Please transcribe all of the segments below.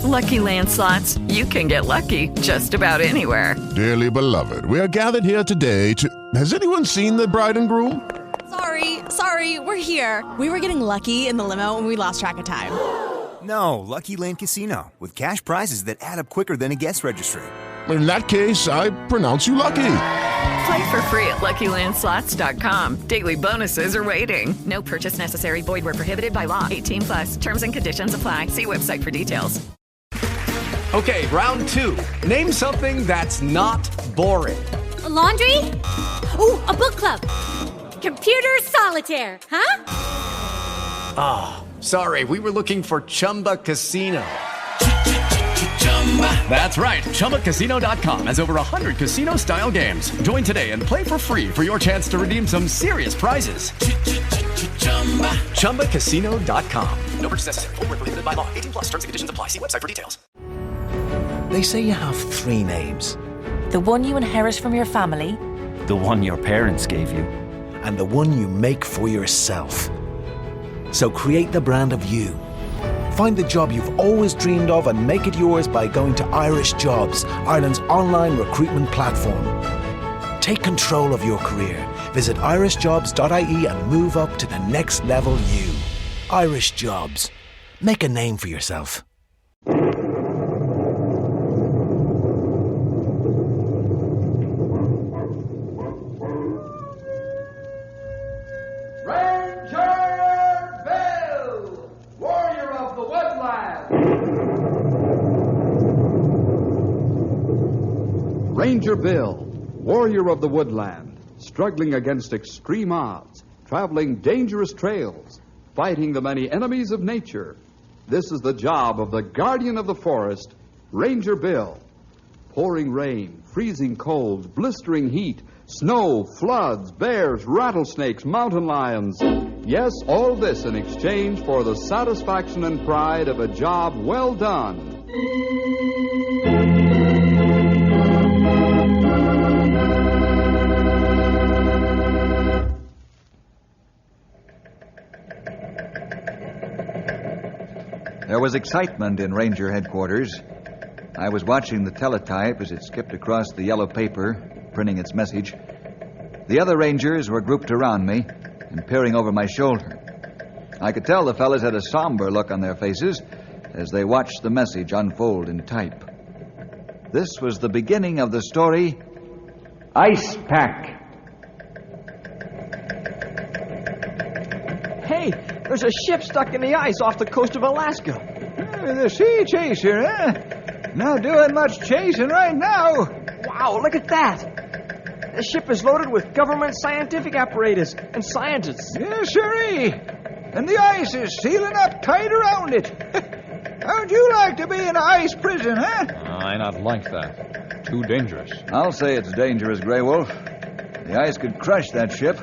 Lucky Land Slots, you can get lucky just about anywhere. Dearly beloved, we are gathered here today to... Has anyone seen the bride and groom? Sorry, we're here. We were getting lucky in the limo and we lost track of time. No, Lucky Land Casino, with cash prizes that add up quicker than a guest registry. In that case, I pronounce you lucky. Play for free at LuckyLandSlots.com. Daily bonuses are waiting. No purchase necessary. Void where prohibited by law. 18+. Terms and conditions apply. See website for details. Okay, round two. Name something that's not boring. A laundry? Ooh, a book club. Computer solitaire, huh? Ah, sorry. We were looking for Chumba Casino. That's right. ChumbaCasino.com has over 100 casino-style games. Join today and play for free for your chance to redeem some serious prizes. ChumbaCasino.com. No purchase necessary. Void where prohibited by law. 18+. Terms and conditions apply. See website for details. They say you have three names. The one you inherit from your family. The one your parents gave you. And the one you make for yourself. So create the brand of you. Find the job you've always dreamed of and make it yours by going to Irish Jobs, Ireland's online recruitment platform. Take control of your career. Visit irishjobs.ie and move up to the next level you. Irish Jobs. Make a name for yourself. Ranger Bill, warrior of the woodland, struggling against extreme odds, traveling dangerous trails, fighting the many enemies of nature. This is the job of the guardian of the forest, Ranger Bill. Pouring rain, freezing cold, blistering heat, snow, floods, bears, rattlesnakes, mountain lions. Yes, all this in exchange for the satisfaction and pride of a job well done. There was excitement in Ranger headquarters. I was watching the teletype as it skipped across the yellow paper, printing its message. The other Rangers were grouped around me and peering over my shoulder. I could tell the fellas had a somber look on their faces as they watched the message unfold in type. This was the beginning of the story, Ice Pack. Hey, there's a ship stuck in the ice off the coast of Alaska. The sea chaser, eh? Not doing much chasing right now. Wow, look at that. The ship is loaded with government scientific apparatus and scientists. Yes, sirree. And the ice is sealing up tight around it. How'd you like to be in an ice prison, huh? I not like that. Too dangerous. I'll say it's dangerous, Grey Wolf. The ice could crush that ship.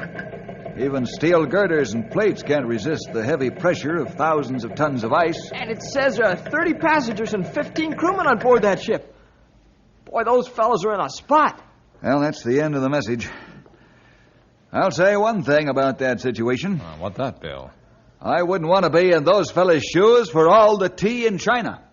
Even steel girders and plates can't resist the heavy pressure of thousands of tons of ice. And it says there are 30 passengers and 15 crewmen on board that ship. Boy, those fellows are in a spot. Well, that's the end of the message. I'll say one thing about that situation. What that, Bill? I wouldn't want to be in those fellas' shoes for all the tea in China.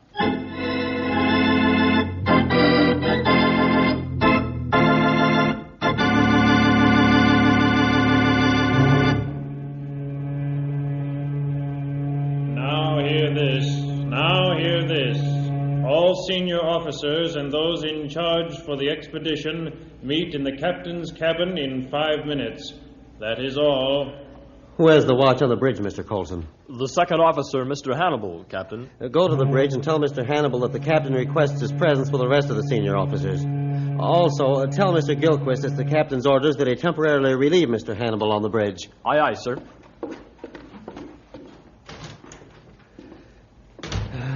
Now hear this. All senior officers and those in charge for the expedition meet in the captain's cabin in 5 minutes. That is all. Where's the watch on the bridge, Mr. Colson? The second officer, Mr. Hannibal, Captain. Go to the bridge and tell Mr. Hannibal that the captain requests his presence for the rest of the senior officers. Also, tell Mr. Gilchrist it's the captain's orders that he temporarily relieve Mr. Hannibal on the bridge. Aye, aye, sir.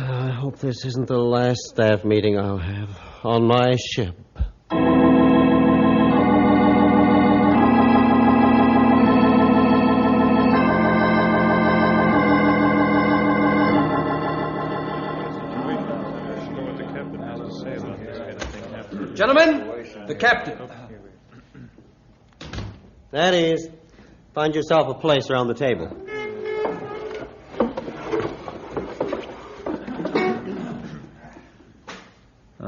I hope this isn't the last staff meeting I'll have on my ship. Gentlemen, the captain. That is, find yourself a place around the table.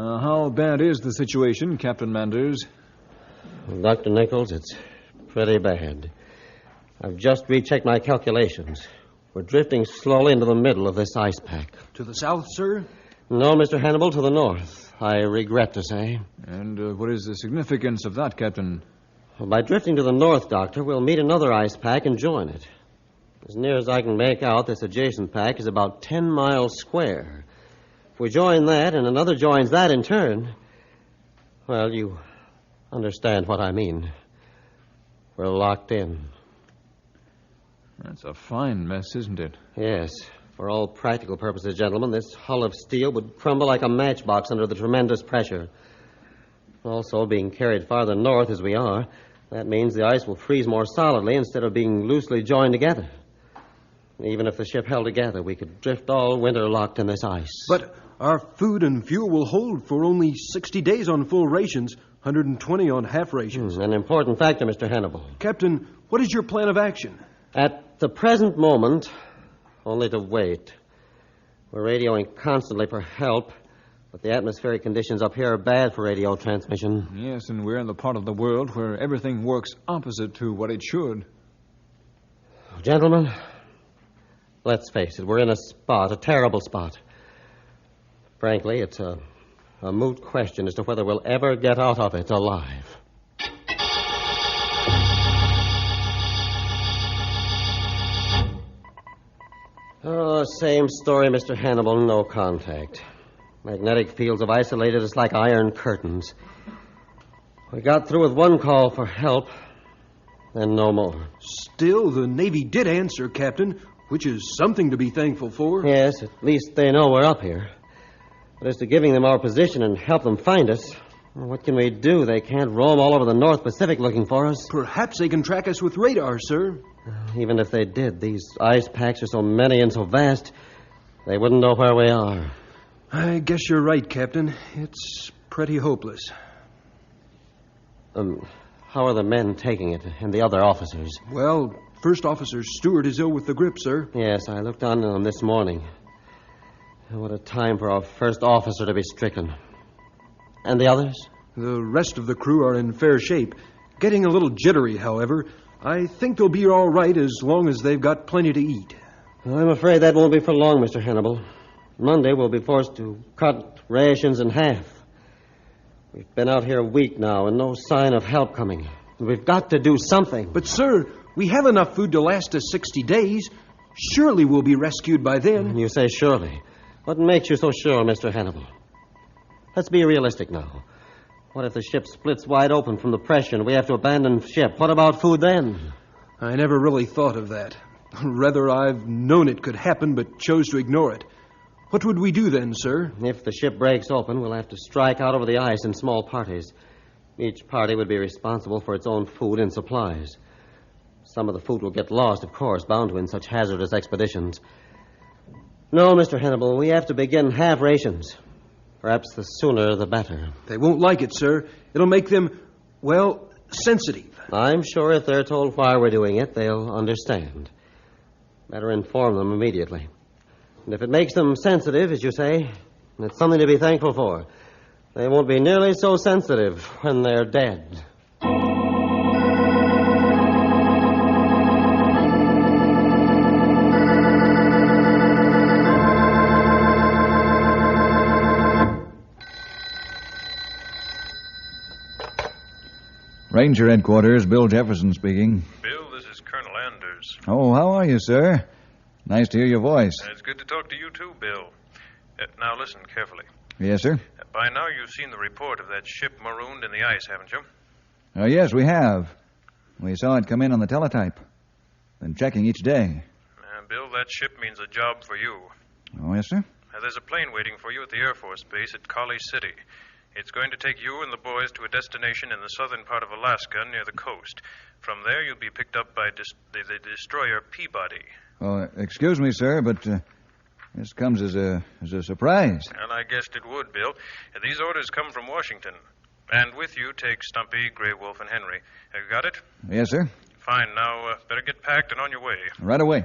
How bad is the situation, Captain Manders? Dr. Nichols, it's pretty bad. I've just rechecked my calculations. We're drifting slowly into the middle of this ice pack. To the south, sir? No, Mr. Hannibal, to the north, I regret to say. And what is the significance of that, Captain? Well, by drifting to the north, Doctor, we'll meet another ice pack and join it. As near as I can make out, this adjacent pack is about 10 miles square. If we join that and another joins that in turn, well, you understand what I mean. We're locked in. That's a fine mess, isn't it? Yes. For all practical purposes, gentlemen, this hull of steel would crumble like a matchbox under the tremendous pressure. Also, being carried farther north as we are, that means the ice will freeze more solidly instead of being loosely joined together. Even if the ship held together, we could drift all winter locked in this ice. But our food and fuel will hold for only 60 days on full rations, 120 on half rations. An important factor, Mr. Hannibal. Captain, what is your plan of action? At the present moment, only to wait. We're radioing constantly for help, but the atmospheric conditions up here are bad for radio transmission. Yes, and we're in the part of the world where everything works opposite to what it should. Gentlemen, let's face it, we're in a terrible spot. Frankly, it's a moot question as to whether we'll ever get out of it alive. Oh, same story, Mr. Hannibal, no contact. Magnetic fields have isolated us like iron curtains. We got through with one call for help, then no more. Still, the Navy did answer, Captain, which is something to be thankful for. Yes, at least they know we're up here. But as to giving them our position and help them find us, well, what can we do? They can't roam all over the North Pacific looking for us. Perhaps they can track us with radar, sir. Even if they did, these ice packs are so many and so vast, they wouldn't know where we are. I guess you're right, Captain. It's pretty hopeless. How are the men taking it, and the other officers? Well, First Officer Stewart is ill with the grip, sir. Yes, I looked on them this morning. What a time for our first officer to be stricken. And the others? The rest of the crew are in fair shape. Getting a little jittery, however. I think they'll be all right as long as they've got plenty to eat. Well, I'm afraid that won't be for long, Mr. Hannibal. Monday we'll be forced to cut rations in half. We've been out here a week now and no sign of help coming. We've got to do something. But, sir, we have enough food to last us 60 days. Surely we'll be rescued by then. You say surely. What makes you so sure, Mr. Hannibal? Let's be realistic now. What if the ship splits wide open from the pressure and we have to abandon ship? What about food then? I never really thought of that. Rather, I've known it could happen but chose to ignore it. What would we do then, sir? If the ship breaks open, we'll have to strike out over the ice in small parties. Each party would be responsible for its own food and supplies. Some of the food will get lost, of course, bound to in such hazardous expeditions. No, Mr. Hannibal, we have to begin half rations. Perhaps the sooner the better. They won't like it, sir. It'll make them, well, sensitive. I'm sure if they're told why we're doing it, they'll understand. Better inform them immediately. And if it makes them sensitive, as you say, it's something to be thankful for. They won't be nearly so sensitive when they're dead. Ranger Headquarters, Bill Jefferson speaking. Bill, this is Colonel Anders. Oh, how are you, sir? Nice to hear your voice. It's good to talk to you, too, Bill. Now, listen carefully. Yes, sir? By now, you've seen the report of that ship marooned in the ice, haven't you? Oh, yes, we have. We saw it come in on the teletype. Been checking each day. Bill, that ship means a job for you. Oh, yes, sir? There's a plane waiting for you at the Air Force Base at Collie City. It's going to take you and the boys to a destination in the southern part of Alaska near the coast. From there, you'll be picked up by the destroyer Peabody. Oh, excuse me, sir, but this comes as a surprise. Well, I guessed it would, Bill. These orders come from Washington. And with you, take Stumpy, Grey Wolf, and Henry. Have you got it? Yes, sir. Fine. Now, better get packed and on your way. Right away.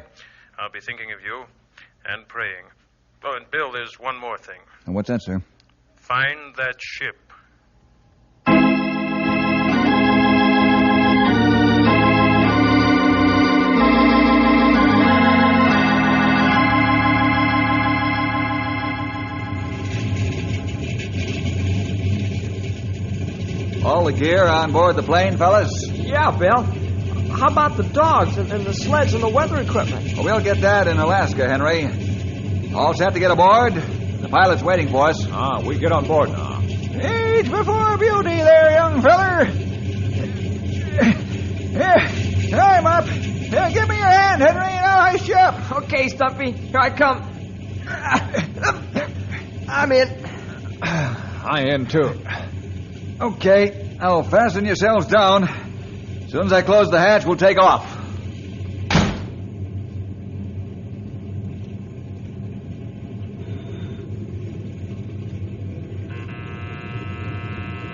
I'll be thinking of you and praying. Oh, and Bill, there's one more thing. And what's that, sir? Find that ship. All the gear on board the plane, fellas? Yeah, Bill. How about the dogs and the sleds and the weather equipment? Well, we'll get that in Alaska, Henry. All set to get aboard? The pilot's waiting for us. We get on board now. Age before beauty there, young feller. Here, I'm up. Here, give me your hand, Henry, and I'll hoist you up. Okay, Stumpy. Here I come. I'm in. I am, too. Okay, now fasten yourselves down. As soon as I close the hatch, we'll take off.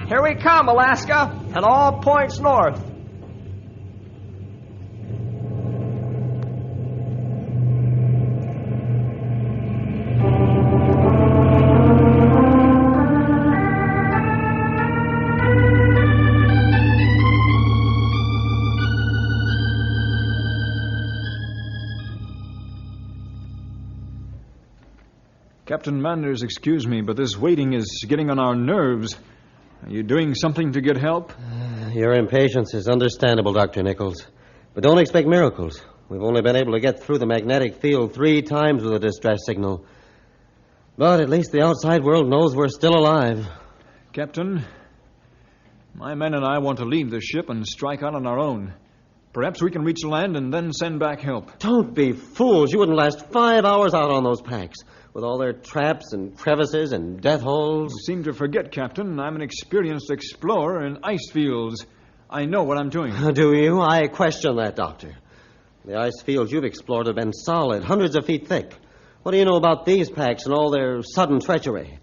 Here we come, Alaska, and all points north. Captain Manders, excuse me, but this waiting is getting on our nerves. Are you doing something to get help? Your impatience is understandable, Dr. Nichols. But don't expect miracles. We've only been able to get through the magnetic field 3 times with a distress signal. But at least the outside world knows we're still alive. Captain, my men and I want to leave the ship and strike out on our own. Perhaps we can reach land and then send back help. Don't be fools. You wouldn't last 5 hours out on those packs, with all their traps and crevices and death holes. You seem to forget, Captain, I'm an experienced explorer in ice fields. I know what I'm doing. Do you? I question that, Doctor. The ice fields you've explored have been solid, hundreds of feet thick. What do you know about these packs and all their sudden treachery?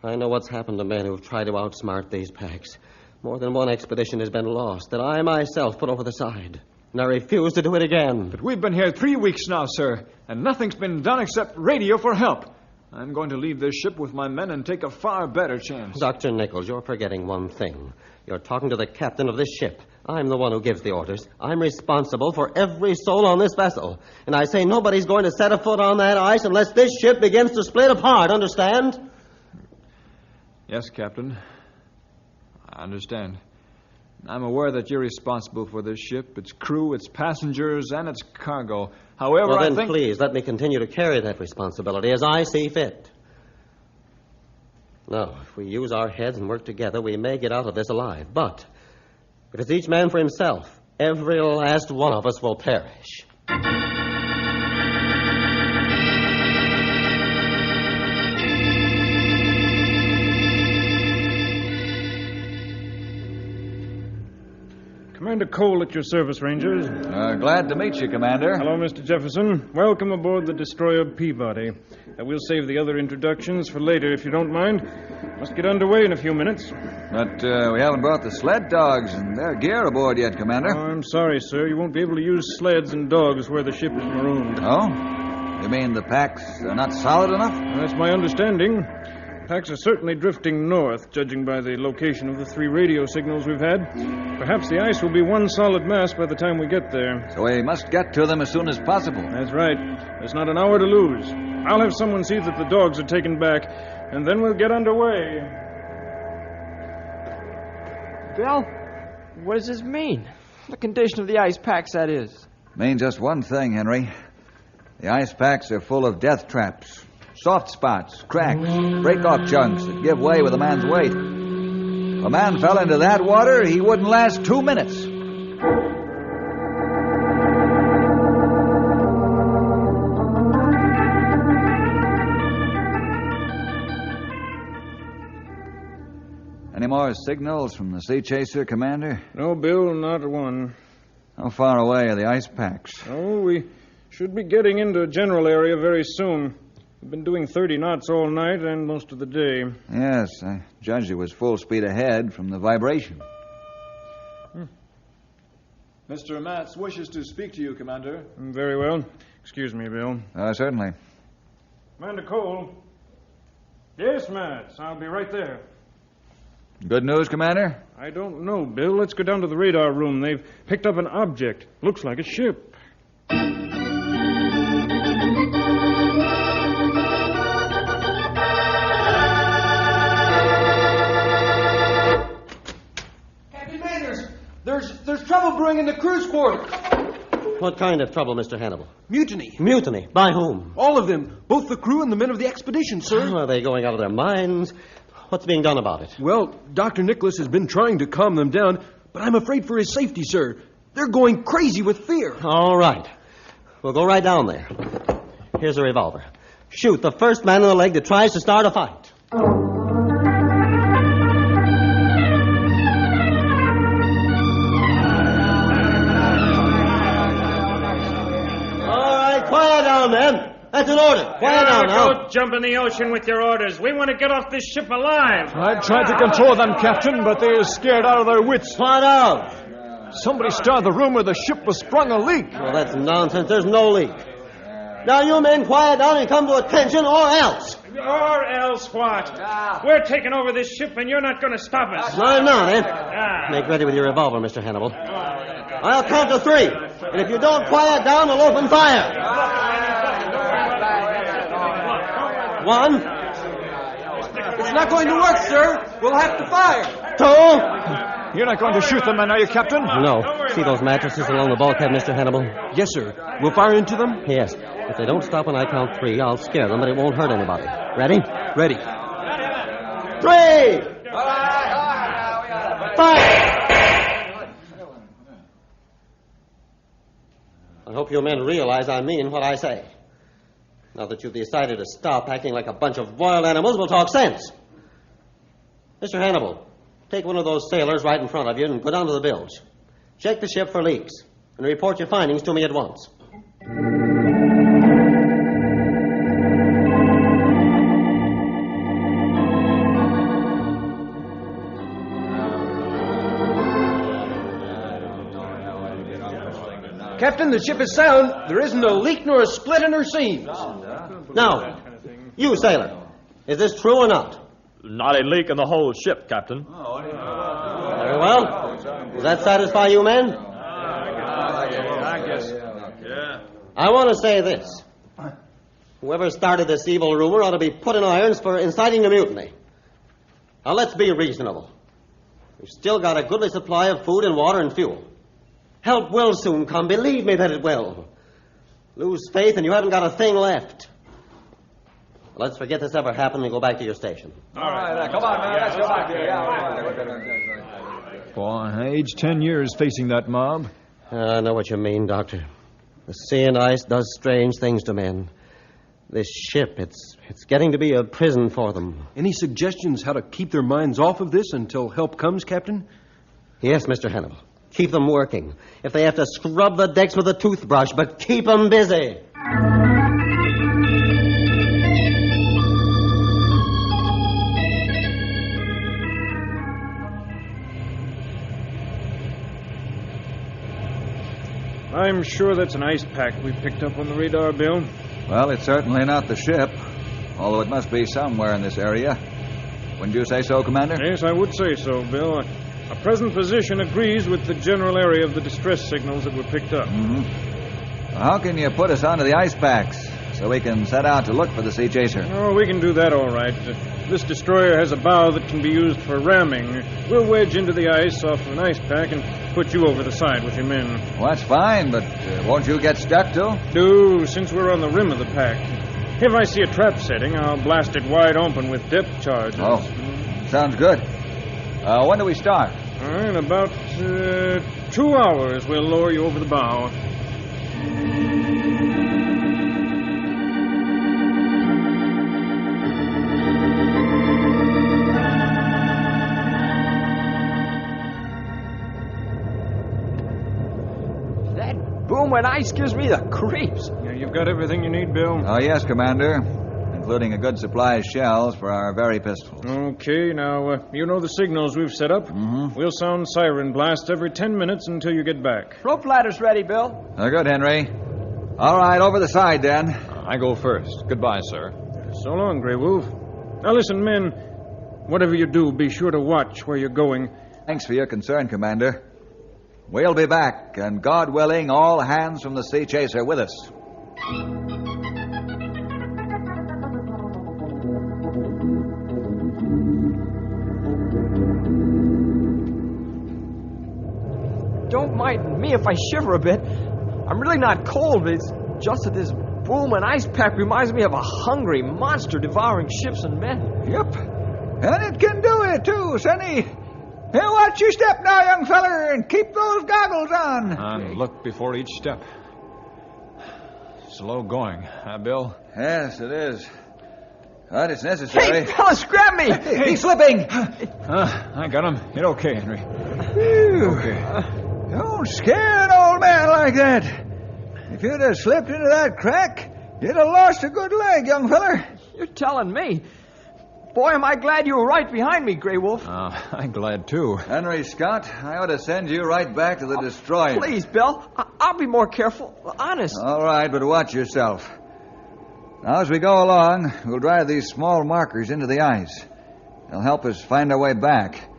I know what's happened to men who've tried to outsmart these packs. More than one expedition has been lost that I myself put over the side. And I refuse to do it again. But we've been here 3 weeks now, sir, and nothing's been done except radio for help. I'm going to leave this ship with my men and take a far better chance. Dr. Nichols, you're forgetting one thing. You're talking to the captain of this ship. I'm the one who gives the orders. I'm responsible for every soul on this vessel. And I say nobody's going to set a foot on that ice unless this ship begins to split apart, understand? Yes, Captain. I understand. I'm aware that you're responsible for this ship, its crew, its passengers, and its cargo. However, well, then I think... please, let me continue to carry that responsibility as I see fit. Now, if we use our heads and work together, we may get out of this alive. But if it's each man for himself, every last one of us will perish. Commander Cole at your service, Rangers. Glad to meet you, Commander. Hello, Mr. Jefferson. Welcome aboard the destroyer Peabody. We'll save the other introductions for later, if you don't mind. Must get underway in a few minutes. But we haven't brought the sled dogs and their gear aboard yet, Commander. Oh, I'm sorry, sir. You won't be able to use sleds and dogs where the ship is marooned. Oh? You mean the packs are not solid enough? That's my understanding. Packs are certainly drifting north, judging by the location of the 3 radio signals we've had. Perhaps the ice will be one solid mass by the time we get there. So we must get to them as soon as possible. That's right. There's not an hour to lose. I'll have someone see that the dogs are taken back, and then we'll get underway. Bill, what does this mean? The condition of the ice packs, that is. Means just one thing, Henry. The ice packs are full of death traps. Soft spots, cracks, break-off chunks that give way with a man's weight. If a man fell into that water, he wouldn't last 2 minutes. Any more signals from the Sea Chaser, Commander? No, Bill, not one. How far away are the ice packs? Oh, we should be getting into a general area very soon. We've been doing 30 knots all night and most of the day. Yes, I judged it was full speed ahead from the vibration. Mr. Matz wishes to speak to you, Commander. Very well. Excuse me, Bill. Certainly. Commander Cole. Yes, Matt. I'll be right there. Good news, Commander? I don't know, Bill. Let's go down to the radar room. They've picked up an object. Looks like a ship. Captain Maynard, there's trouble brewing in the crew's quarters. What kind of trouble, Mr. Hannibal? Mutiny. Mutiny? By whom? All of them. Both the crew and the men of the expedition, sir. Are they going out of their minds? What's being done about it? Well, Dr. Nicholas has been trying to calm them down, but I'm afraid for his safety, sir. They're going crazy with fear. All right. We'll go right down there. Here's a revolver. Shoot the first man in the leg that tries to start a fight. Quiet down, men. That's an order. Quiet down now. Don't jump in the ocean with your orders. We want to get off this ship alive. I tried to control them, Captain, but they are scared out of their wits. Quiet out. Somebody started the rumor the ship was sprung a leak. Well, that's nonsense. There's no leak. Now, you men, quiet down and come to attention, or else. Or else what? We're taking over this ship, and you're not going to stop us. No, I'm not, eh? Make ready with your revolver, Mr. Hannibal. I'll count to 3. And if you don't quiet down, we'll open fire. 1. It's not going to work, sir. We'll have to fire. 2. You're not going to shoot them, are you, Captain? No. See those mattresses along the bulkhead, Mr. Hannibal? Yes, sir. We'll fire into them? Yes. If they don't stop when I count 3, I'll scare them, but it won't hurt anybody. Ready? Ready. 3! Fire! I hope you men realize I mean what I say. Now that you've decided to stop acting like a bunch of wild animals, we'll talk sense. Mr. Hannibal, take one of those sailors right in front of you and go down to the bilge. Check the ship for leaks and report your findings to me at once. Captain, the ship is sound. There isn't a leak nor a split in her seams. Now, you sailor, is this true or not? Not a leak in the whole ship, Captain. Very well. Does that satisfy you men? I guess. I want to say this. Whoever started this evil rumor ought to be put in irons for inciting a mutiny. Now, let's be reasonable. We've still got a goodly supply of food and water and fuel. Help will soon come. Believe me that it will. Lose faith and you haven't got a thing left. Let's forget this ever happened and go back to your station. All right, come on, man. Let's go back there. Boy, aged 10 years facing that mob. I know what you mean, Doctor. The sea and ice does strange things to men. This ship, it's getting to be a prison for them. Any suggestions how to keep their minds off of this until help comes, Captain? Yes, Mr. Hannibal. Keep them working. If they have to scrub the decks with a toothbrush, but keep them busy. I'm sure that's an ice pack we picked up on the radar, Bill. Well, it's certainly not the ship, although it must be somewhere in this area. Wouldn't you say so, Commander? Yes, I would say so, Bill. Our present position agrees with the general area of the distress signals that were picked up. Mm-hmm. How can you put us onto the ice packs so we can set out to look for the sea chaser? Oh, we can do that all right. This destroyer has a bow that can be used for ramming. We'll wedge into the ice off an ice pack and put you over the side with your men. Well, that's fine, but won't you get stuck, too? No, since we're on the rim of the pack. If I see a trap setting, I'll blast it wide open with depth charges. Oh, sounds good. When do we start? In about 2 hours, we'll lower you over the bow. That booming ice gives me the creeps. Yeah, you've got everything you need, Bill? Oh, yes, Commander. Including a good supply of shells for our very pistols. Okay, now, you know the signals we've set up? Mm-hmm. We'll sound siren blast every 10 minutes until you get back. Rope ladder's ready, Bill. Good, Henry. All right, over the side, then. I go first. Goodbye, sir. So long, Grey Wolf. Now listen, men. Whatever you do, be sure to watch where you're going. Thanks for your concern, Commander. We'll be back, and God willing, all hands from the Sea Chaser with us. Don't mind me if I shiver a bit. I'm really not cold, but it's just that this booming ice pack reminds me of a hungry monster devouring ships and men. Yep. And it can do it, too, Sonny. Here, watch your step now, young feller, and keep those goggles on. And look before each step. Slow going, huh, Bill? Yes, it is. But it's necessary. Hey, fellas, grab me! Hey, he's slipping! I got him. You're okay, Henry. Okay. Don't scare an old man like that. If you'd have slipped into that crack, you'd have lost a good leg, young feller. You're telling me. Boy, am I glad you were right behind me, Grey Wolf. I'm glad, too. Henry Scott, I ought to send you right back to the destroyer. Please, Bill. I'll be more careful. Honest. All right, but watch yourself. Now, as we go along, we'll drive these small markers into the ice. They'll help us find our way back.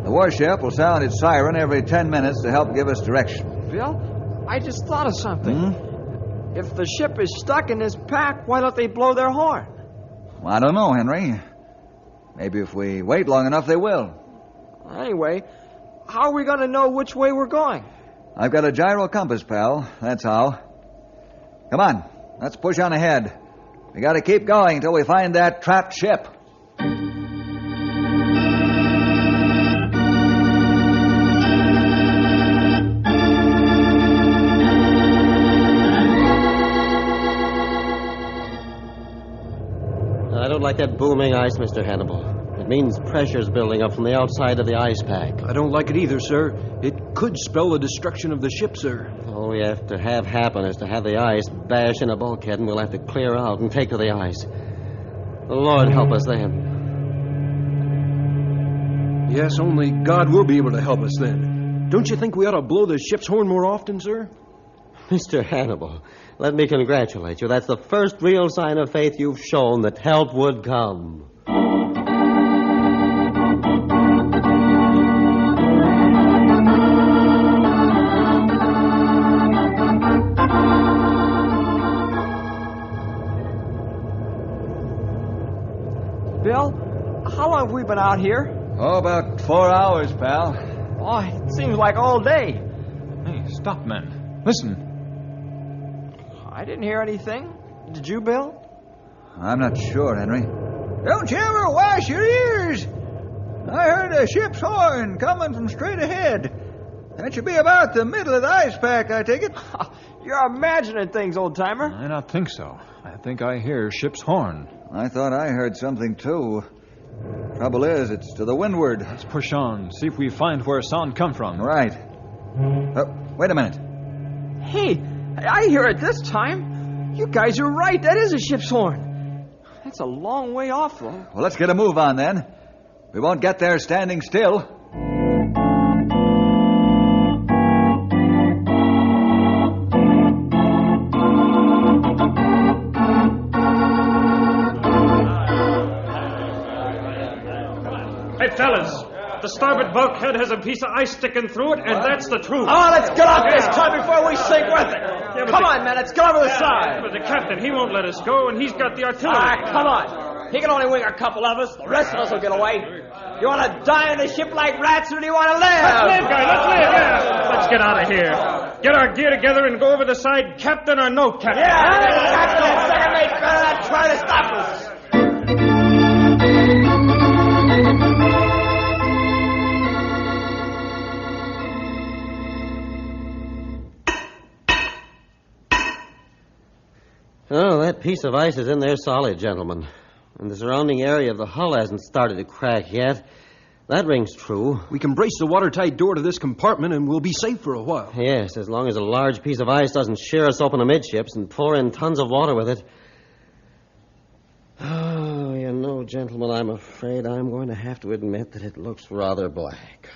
The warship will sound its siren every 10 minutes to help give us direction. Bill, I just thought of something. If the ship is stuck in this pack, why don't they blow their horn? Well, I don't know, Henry. Maybe if we wait long enough, they will. Anyway, how are we going to know which way we're going? I've got a gyro compass, pal. That's how. Come on, let's push on ahead. We got to keep going until we find that trapped ship. I don't like that booming ice, Mr. Hannibal. It means pressure's building up from the outside of the ice pack. I don't like it either, sir. It could spell the destruction of the ship, sir. All we have to have happen is to have the ice bash in a bulkhead, and we'll have to clear out and take to the ice. The Lord help us then. Yes, only God will be able to help us then. Don't you think we ought to blow the ship's horn more often, sir? Mr. Hannibal, let me congratulate you. That's the first real sign of faith you've shown that help would come. Bill, how long have we been out here? Oh, about 4 hours, pal. Oh, it seems like all day. Hey, stop, men. Listen. I didn't hear anything. Did you, Bill? I'm not sure, Henry. Don't you ever wash your ears? I heard a ship's horn coming from straight ahead. That should be about the middle of the ice pack, I take it. You're imagining things, old-timer. I don't think so. I think I hear ship's horn. I thought I heard something, too. Trouble is, it's to the windward. Let's push on, see if we find where sound come from. Right. Wait a minute. Hey, I hear it this time. You guys are right. That is a ship's horn. That's a long way off, though. Well, let's get a move on, then. We won't get there standing still. Hey, fellas, the starboard bulkhead has a piece of ice sticking through it, and that's the truth. Oh, let's get off this time before we sink with it. Come on, man, let's get over the side. But the captain, he won't let us go, and he's got the artillery. Come on. He can only wing a couple of us. The rest of us will get away. You want to die in the ship like rats, or do you want to live? Let's live, guy. Let's live, yeah. Let's get out of here. Get our gear together and go over the side, captain or no captain. Yeah, captain and second mate better not try to stop us. Oh, that piece of ice is in there solid, gentlemen. And the surrounding area of the hull hasn't started to crack yet. That rings true. We can brace the watertight door to this compartment and we'll be safe for a while. Yes, as long as a large piece of ice doesn't shear us open amidships and pour in tons of water with it. Oh, you know, gentlemen, I'm afraid I'm going to have to admit that it looks rather black.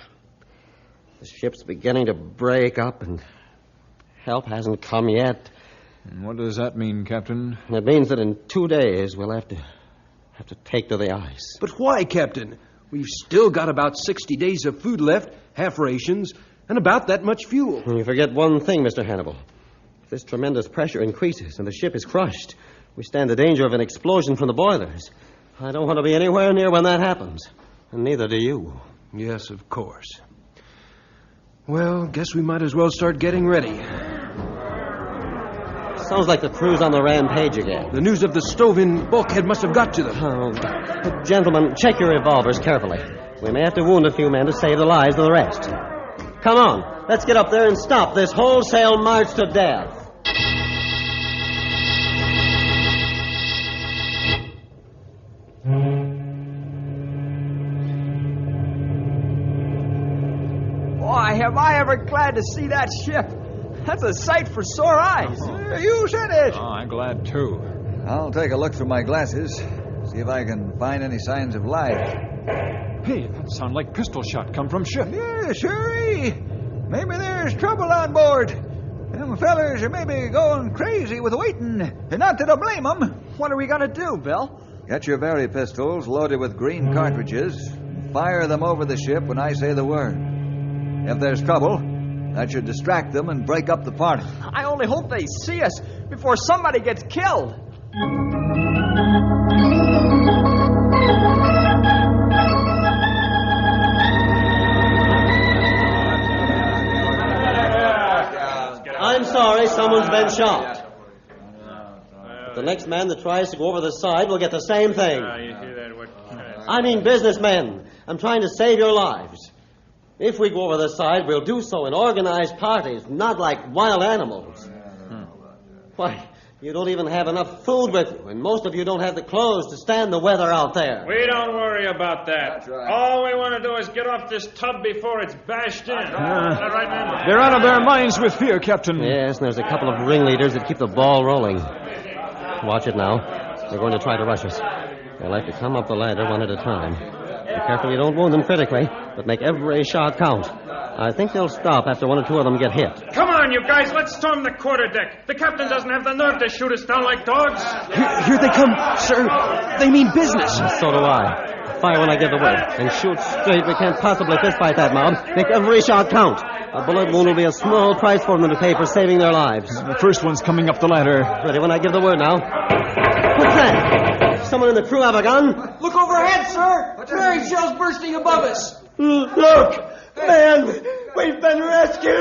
The ship's beginning to break up and help hasn't come yet. And what does that mean, Captain? It means that in 2 days we'll have have to take to the ice. But why, Captain? We've still got about 60 days of food left, half rations, and about that much fuel. You forget one thing, Mr. Hannibal. If this tremendous pressure increases and the ship is crushed, we stand the danger of an explosion from the boilers. I don't want to be anywhere near when that happens. And neither do you. Yes, of course. Well, guess we might as well start getting ready. Sounds like the crew's on the rampage again. The news of the stove-in bulkhead must have got to them. Oh, gentlemen, check your revolvers carefully. We may have to wound a few men to save the lives of the rest. Come on, let's get up there and stop this wholesale march to death. Boy, am I ever glad to see that ship. That's a sight for sore eyes. You said it. Oh, I'm glad, too. I'll take a look through my glasses, see if I can find any signs of life. Hey, that sound like pistol shot come from ship. Yeah, sure. Maybe there's trouble on board. Them fellers are maybe going crazy with waiting. And not that I blame them. What are we going to do, Bill? Get your berry pistols loaded with green cartridges. And fire them over the ship when I say the word. If there's trouble, that should distract them and break up the party. I only hope they see us before somebody gets killed. I'm sorry, someone's been shot. But the next man that tries to go over the side will get the same thing. I mean businessmen. I'm trying to save your lives. If we go over the side, we'll do so in organized parties, not like wild animals. Why, you don't even have enough food with you, and most of you don't have the clothes to stand the weather out there. We don't worry about that. All we want to do is get off this tub before it's bashed in. Is that right, man? They're out of their minds with fear, Captain. Yes, and there's a couple of ringleaders that keep the ball rolling. Watch it now. They're going to try to rush us. They'll have to come up the ladder one at a time. Be careful you don't wound them critically, but make every shot count. I think they'll stop after one or two of them get hit. Come on, you guys, let's storm the quarterdeck. The captain doesn't have the nerve to shoot us down like dogs. Here they come, sir. They mean business. So do I. Fire when I give the word. And shoot straight. We can't possibly fistfight that mob. Make every shot count. A bullet wound will be a small price for them to pay for saving their lives. The first one's coming up the ladder. Ready when I give the word now. What's that? Someone in the crew have a gun? Look overhead, sir! Mary shells bursting above us! Look! Man, we've been rescued!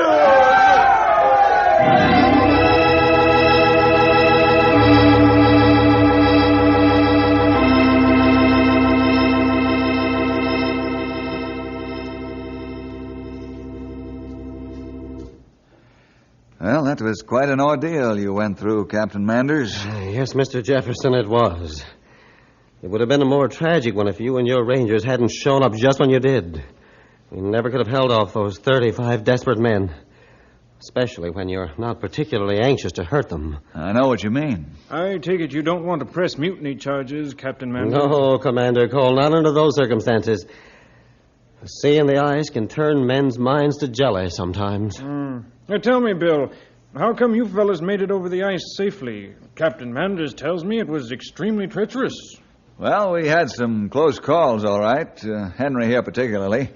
Well, that was quite an ordeal you went through, Captain Manders. Yes, Mr. Jefferson, it was. It would have been a more tragic one if you and your Rangers hadn't shown up just when you did. We never could have held off those 35 desperate men. Especially when you're not particularly anxious to hurt them. I know what you mean. I take it you don't want to press mutiny charges, Captain Manders? No, Commander Cole, not under those circumstances. The sea and the ice can turn men's minds to jelly sometimes. Now tell me, Bill, how come you fellas made it over the ice safely? Captain Manders tells me it was extremely treacherous. Well, we had some close calls, all right. Henry here particularly.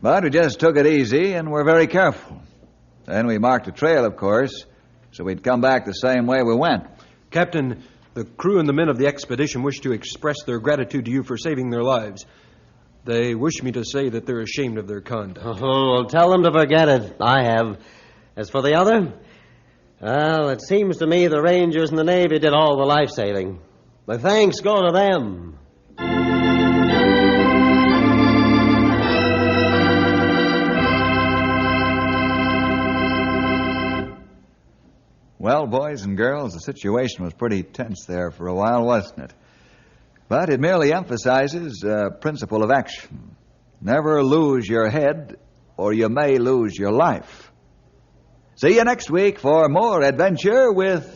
But we just took it easy and were very careful. Then we marked a trail, of course, so we'd come back the same way we went. Captain, the crew and the men of the expedition wish to express their gratitude to you for saving their lives. They wish me to say that they're ashamed of their conduct. Oh, well, tell them to forget it. I have. As for the other, well, it seems to me the Rangers and the Navy did all the life saving. The thanks go to them. Well, boys and girls, the situation was pretty tense there for a while, wasn't it? But it merely emphasizes a principle of action. Never lose your head, or you may lose your life. See you next week for more adventure with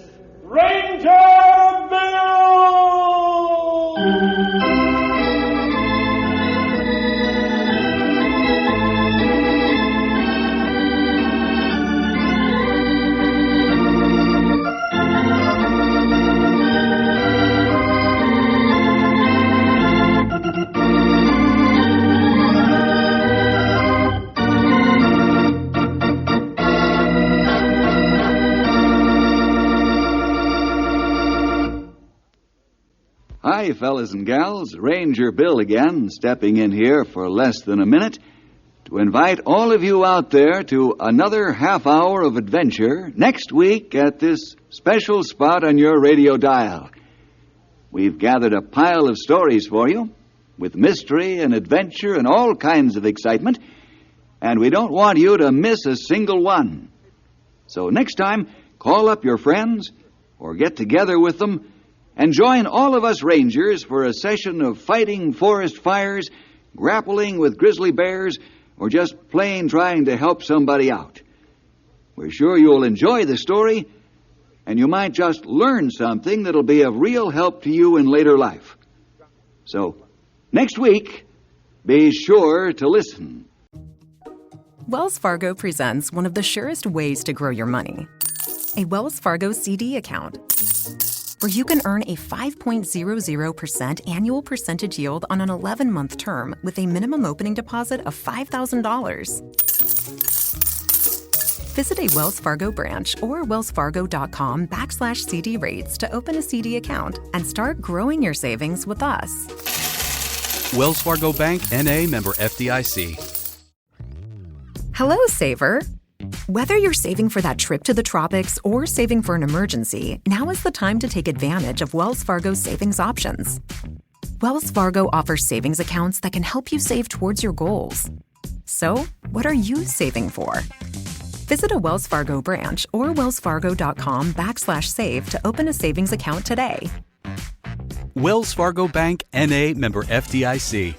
Ranger Bill! Hi, fellas and gals. Ranger Bill again, stepping in here for less than a minute to invite all of you out there to another half hour of adventure next week at this special spot on your radio dial. We've gathered a pile of stories for you with mystery and adventure and all kinds of excitement, and we don't want you to miss a single one. So next time, call up your friends or get together with them and join all of us Rangers for a session of fighting forest fires, grappling with grizzly bears, or just plain trying to help somebody out. We're sure you'll enjoy the story, and you might just learn something that'll be of real help to you in later life. So, next week, be sure to listen. Wells Fargo presents one of the surest ways to grow your money. A Wells Fargo CD account, where you can earn a 5.00% annual percentage yield on an 11-month term with a minimum opening deposit of $5,000. Visit a Wells Fargo branch or wellsfargo.com/CD rates to open a CD account and start growing your savings with us. Wells Fargo Bank, N.A., member FDIC. Hello, saver. Whether you're saving for that trip to the tropics or saving for an emergency, now is the time to take advantage of Wells Fargo's savings options. Wells Fargo offers savings accounts that can help you save towards your goals. So, what are you saving for? Visit a Wells Fargo branch or wellsfargo.com/save to open a savings account today. Wells Fargo Bank, N.A., member FDIC.